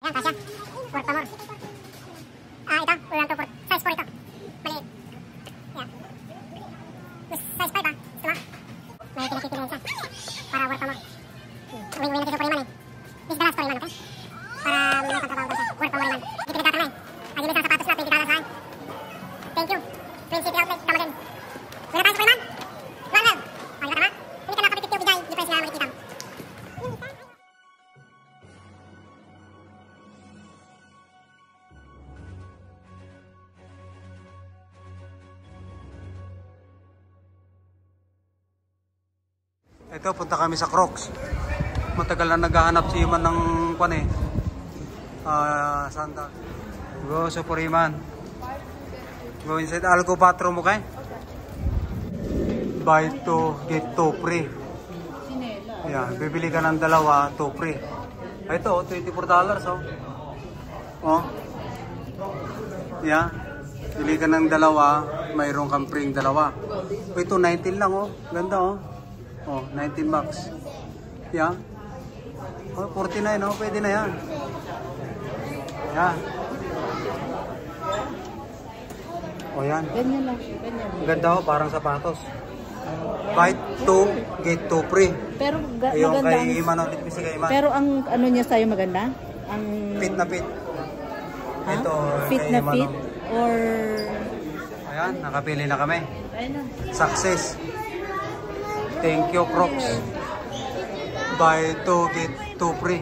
Yan, kasya. Work pa more. Ito, ulan to for size 4 ito. Maliit. Yan. Size 5 Gusto mo? May pinakipili isa. Para work pa more. Uwi natin sa Puriman Please dalas Puriman, okay? Para may pagkabaw ko siya. Work pa more man. Dito ka na Agimit ang sapatos na, $20 ha. Thank you. Twin City Outlet, tama din. Wala tayo sa Puriman? Well. Ayun ka na. Hindi ka nakapitip yung bigay. Hindi pa sila makikita. Ito, punta kami sa Crocs. Matagal na naghahanap si Iman ng sandal. Go sa Puriman. Go inside. Algo bathroom mo kay? Buy 2, get 2 free. Ayan, bibili ka ng dalawa, 2 free. Ito, $24 oh. Yeah. Bili ka ng dalawa, mayroon kang free dalawa. Ito, 19 lang oh. Ganda oh. Oh, 19 bucks. Yeah. Oh, 49 oh, pwede na yan. Yeah. Oh, yan. Ganyan lang. Ganyan. Ganda oh, parang sapatos. Buy 2, get 2 free. Pero yung maganda. kay Iman ulit, kasi kay Iman. Pero ang ano niya sa'yo maganda? Ang Fit na fit. Ha? Ito, Fit kay na Iman, fit? oh. Or Ayan, nakapili na kami. ayun na. Success. Thank you, Crocs. Buy 2, get 2 free.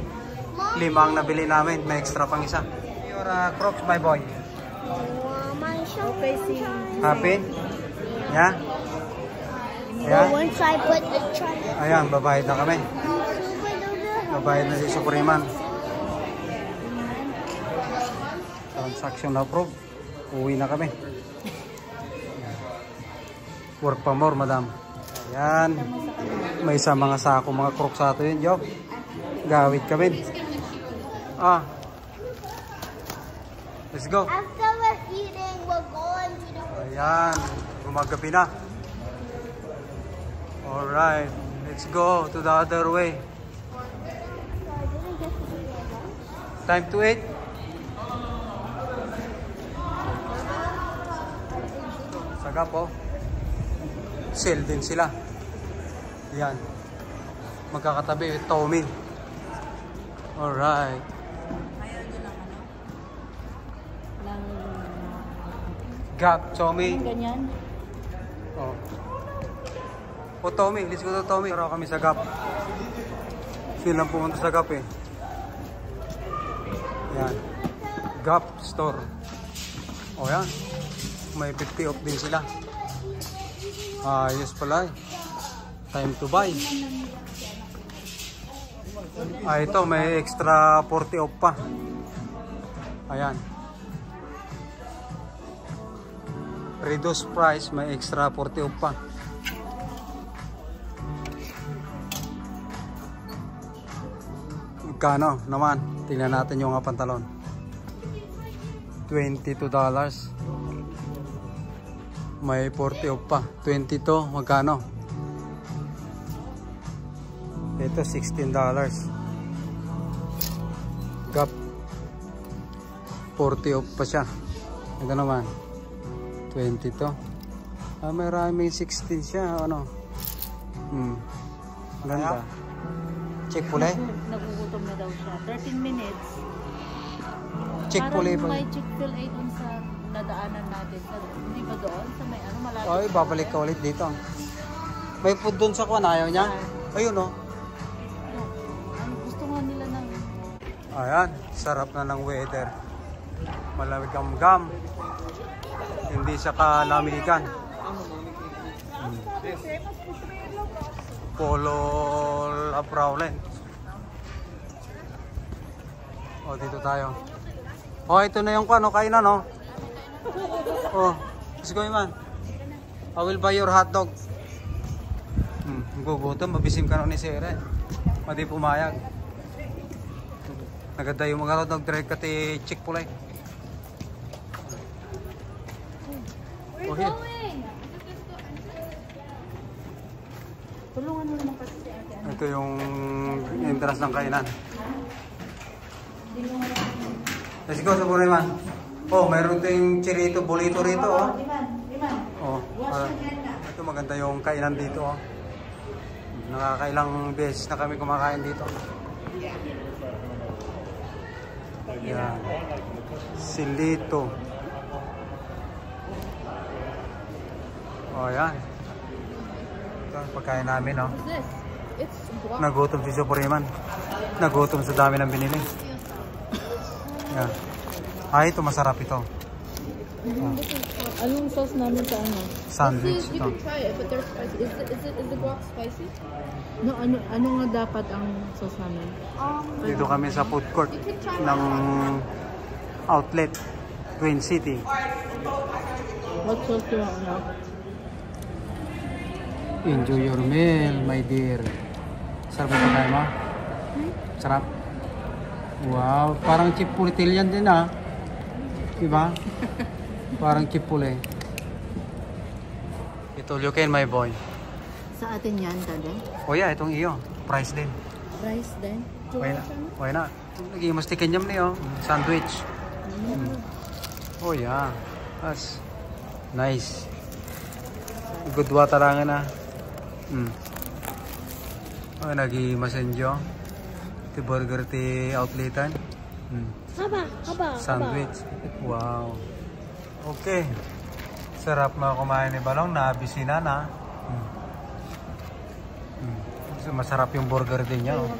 5 ang nabili namin. May extra pang isa. Your Crocs, my boy. Okay, see. Happy? Yeah? Yeah? Once I put the try. Ayan, babayad na kami. Babayad na si Supriman. Transaction na approve. Uwi na kami. Work pa more, madam. Ayan. May isa mga sako, mga Crocs sa ato yun, Joe. Gawit kami. Let's go. After we're eating, we're going to the... Ayan. Gumagabi na. Alright. Let's go to the other way. Time to eat. Sagap oh. Sale din sila. Yan. Magkakatabi with Tommy. Alright. Gap, Tommy. Ganyan. Oh. O Tommy, let's go to Tommy. Pero kami sa Gap. Feel lang pumunta sa Gap eh. Yan. Gap store. O yan. May 50 off din sila. Ayos pala eh. Time to buy. Ito may extra 40 off pa. Ayan. Reduced price, may extra 40 off pa. Magkano naman? Tingnan natin yung pantalon. $22. May 40 off pa. 22, magkano? Ito $16. Gap 40 off pa siya. Ito naman 22. Maraming 16 siya. Ano? Ganda. Check pulay. Nagugutom na daw siya. 13 minutes. Check pulay pa. Parang may Chick-fil-A dun sa nadaanan natin. Hindi ba doon? Sa may ano malapit? Ay, babalik ka ulit dito. May food dun sa kuwan. Ayaw niya? Ayun oh. Gusto nga nila ng... Ayan. Sarap na ng weather. Malamig ang gam. Hindi siya kalamigan. Polo Prowlen. O, dito tayo. O, ito na yung kano, kainan, no? O, let's go, man. I will buy your hot dog. Gugutom, mabisim ka na ni Sere. Madi pumayag. Naganda yung mga hot dog, direct ka ti Chick-fil-A. Where are you going? Tulungan mo naman kasi si ate. Ito yung entrance ng kainan. Tulungan naman. Let's go, Suprema. Oh, mayroon tayong chirito, bolito rito, oh. Oh, ito maganda yung kainan dito, oh. Nakakailang beses na kami kumakain dito. Yan. Silito. Oh, yan. Ito ang pagkain namin, oh. Nagutom si Supreman. Nagutom sa dami ng binili. Yan. Ay, ito masarap ito. Anong sauce namin sa ano? Sandwich. You can try it, but they're spicy. Is the guac spicy? No, ano nga dapat ang sauce namin? Dito kami sa food court ng outlet, Twin City. What sauce do you want now? Enjoy your meal, my dear. Sarap ito kayo mo? Sarap. Wow, parang chipotle yan din ah. Diba? Parang chipotle. Ito, you can, my boy. Sa atin yan, Dade? Oh yeah, itong iyo. Price din. Rice din? Why not? Lagi mas tikin yam niyo. Sandwich. Oh yeah. That's nice. Good water lang na. Oh, nagi-masenjo. Ti burger ti outletan. Haba. Sandwich. Wow. Okay. Sarap na kumain ni Balong. Nabisina na. Masarap yung burger din niya. Oh.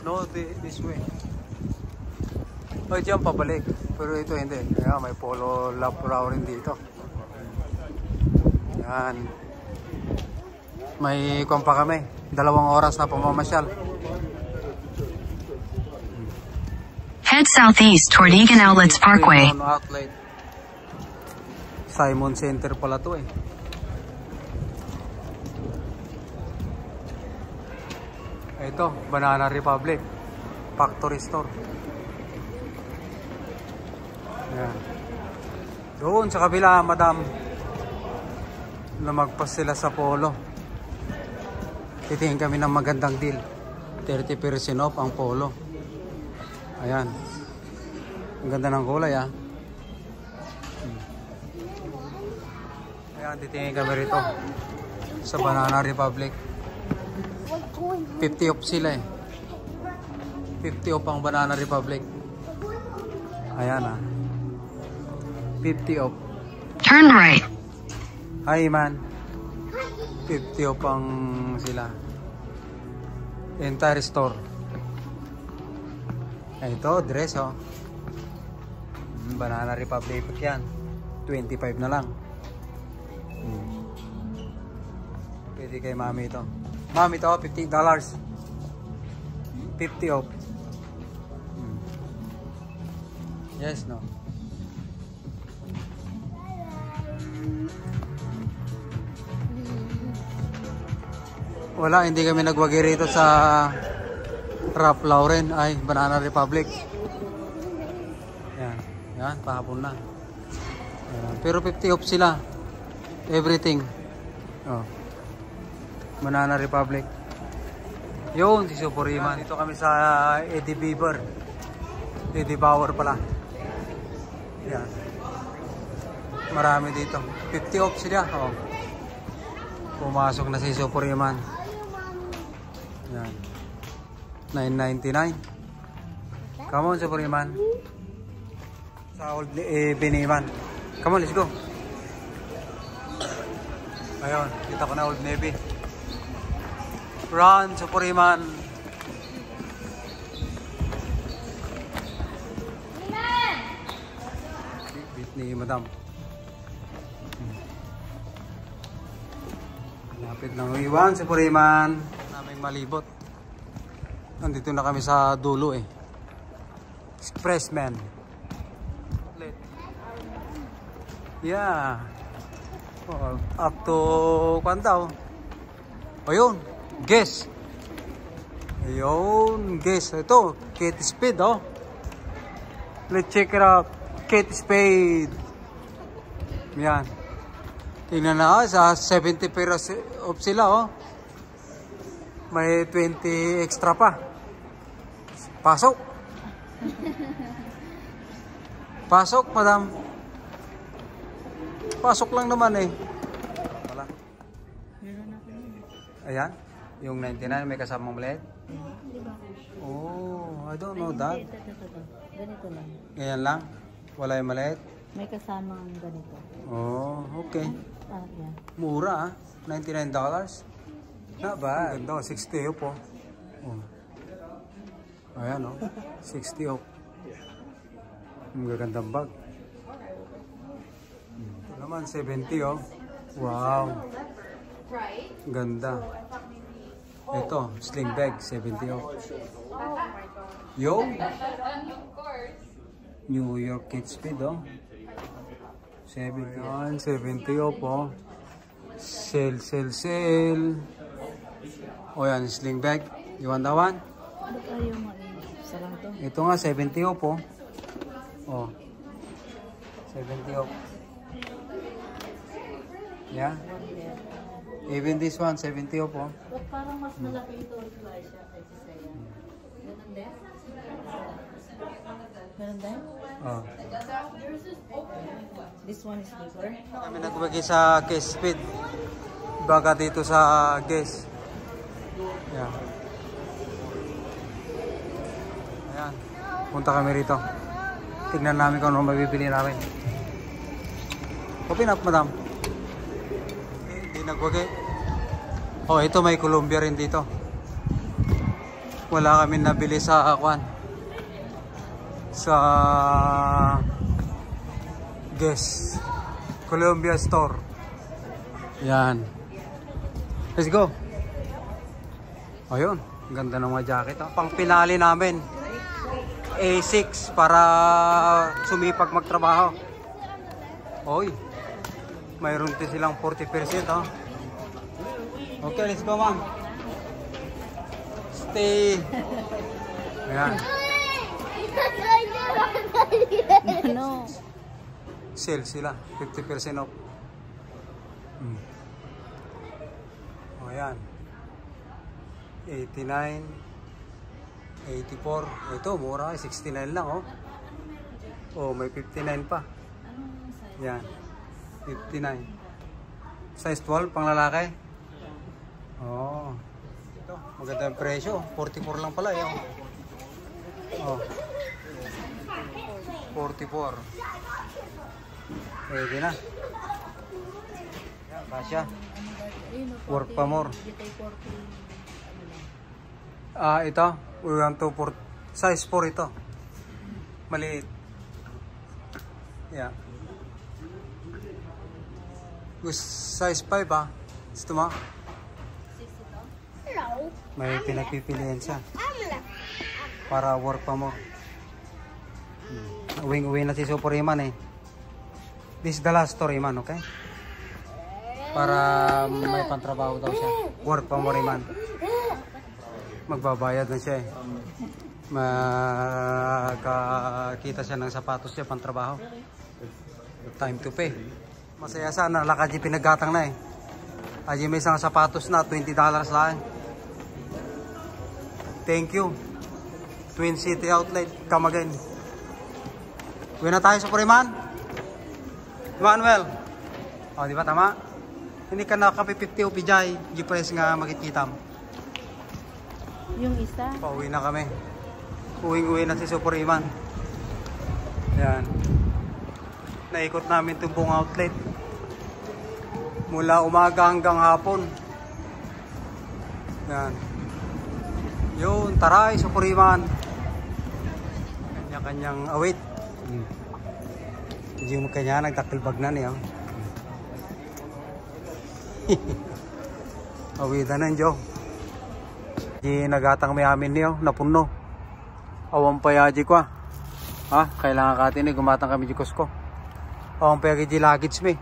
No, this way. Oh, diyan pabalik. Pero ito hindi. Kaya may polo love flower rin dito. Yan. May kumpa kami. 2 oras na pamamasyal. Head southeast toward Egan Outlets Parkway. Outlet. Simon Center pala to eh. Ito, Banana Republic. Factory store. Yan. Doon sa kabila, madam. Lumagpas sila sa polo. Titingin kami ng magandang deal. 30% off ang polo. Ayan. Ang ganda ng kulay ah. Ayan, titingin kami rito. Sa Banana Republic. 50 off sila eh. 50 off ang Banana Republic. Ayan ah. 50 off. Turn right. Hi man. 50 off ang sila. Entire store. Ito, dress oh. Banana Republic yan. 25 na lang. Pwede kay mami ito. Mami ito, $50. 50 off. Yes, no. Wala, hindi kami nagwagi rito sa Ralph Lauren, ay Banana Republic. Yan, yan, pahapon na. Yan. Pero 50 off sila. Everything. Oh. Banana Republic. Yun, si Suprema. Dito kami sa Eddie Bieber. Eddie Bauer pala. Yan. Marami dito. 50 off sila. Oh. Pumasok na si Suprema. Yan. $9.99. Come on, Suprema. Sa Old Biniman. Come on, let's go. Ayun, kita ko na Old Navy. Run, Suprema. Bit ni Madam. Lapit ng iwan, Suprema. Naming malibot. Nandito na kami sa dulo eh. Expressman. Yeah. Oh, up to kwantaw. Ayun, guess. Ayun, guess. Ito, Kate Spade oh. Let's check it out. Kate Spade. Yan. Tingnan na sa 70 pesos off sila oh. May 20 extra pa. Pasok. Pasok, madam. Pasok lang naman eh. Wala. Ayan. Yung 99 may kasamang maliit. Oh, I don't know that. Ganito lang. Ganyan lang? Wala yung maliit? May kasamang ganito. Oh, okay. Yeah. Mura ah. $99. Not bad. Ang ganda, 60 off oh. Ayan oh, 60 off. Ang gagandang bag. Ito naman, 70 oh. Wow. Ganda. Ito, sling bag, 70 off. Yo! New York Kate Speed oh. 70 off oh. Sale, sale, sale. O yan, sling bag. You want that one? Ano kayo isa lang to? Ito nga, 70 off oh. Oh. 70 off. Yeah. Even this one, 70 off oh. Parang mas malaki ito siya kaysa sa'yo. Ganun din? Ganun din? Oh. This one is bigger. Kami nagbagi sa Guess Speed. Baga dito sa Guess. Ayan. Ayan. Punta kami rito. Tignan namin kung ano mabibili namin. Open up, madam. Hindi nagwagi. Oh, ito may Columbia rin dito. Wala kami nabili sa Aquan. Sa Guess Columbia Store. Yan. Let's go. Ayun, ganda ng mga jacket. Pang pinali namin A6 para sumipag magtrabaho. Oy, mayroon din silang 40% oh. Okay, let's go ma'am. Stay. Ayan. Ano? Sale sila, 50% off. O yan, 89, 84. Ito mura, 69 lang oh. Oh, may 59 pa. Yan, 59. Size 12 pang lalaki. Oh, ito maganda yung presyo, 44 lang pala yun. Oh, 44. Pwede na. Yan, kasya. Work pa more. Ito, we want to for size 4 ito. Maliit. Yeah. Size 5 ah. Gusto mo? May pinagpipilian siya. Para work pa more. Uwing-uwi na si Super Iman eh. This is the last story man, okay? Para may pantrabaho daw siya. Work pa more Iman. Magbabayad na siya eh. Magkakita siya ng sapatos niya pantrabaho. Time to pay. Masaya sana. Lakad yung pinaggatang na eh. Aji may isang sapatos na $20 lang. Thank you. Twin City Outlet. Come again. Uwi na tayo sa Puriman. Manuel. O, di ba tama? Hindi ka nakapi 50 o pijay. Yung price nga makikita mo. Yung isa? Pauwi na kami. Uwing-uwi na si Super Iman. Yan. Naikot namin itong buong outlet. Mula umaga hanggang hapon. Yan. Yun, taray, Super Iman. Kanya-kanyang awit. Hindi mo kanya nagtakilbag na niya. Awitan na nyo. Di nagatang may amin niyo, napuno. Awang payaji ko ah. Ha? Kailangan ka atin eh, gumatang kami di kusko. Awang payaji di lagits me.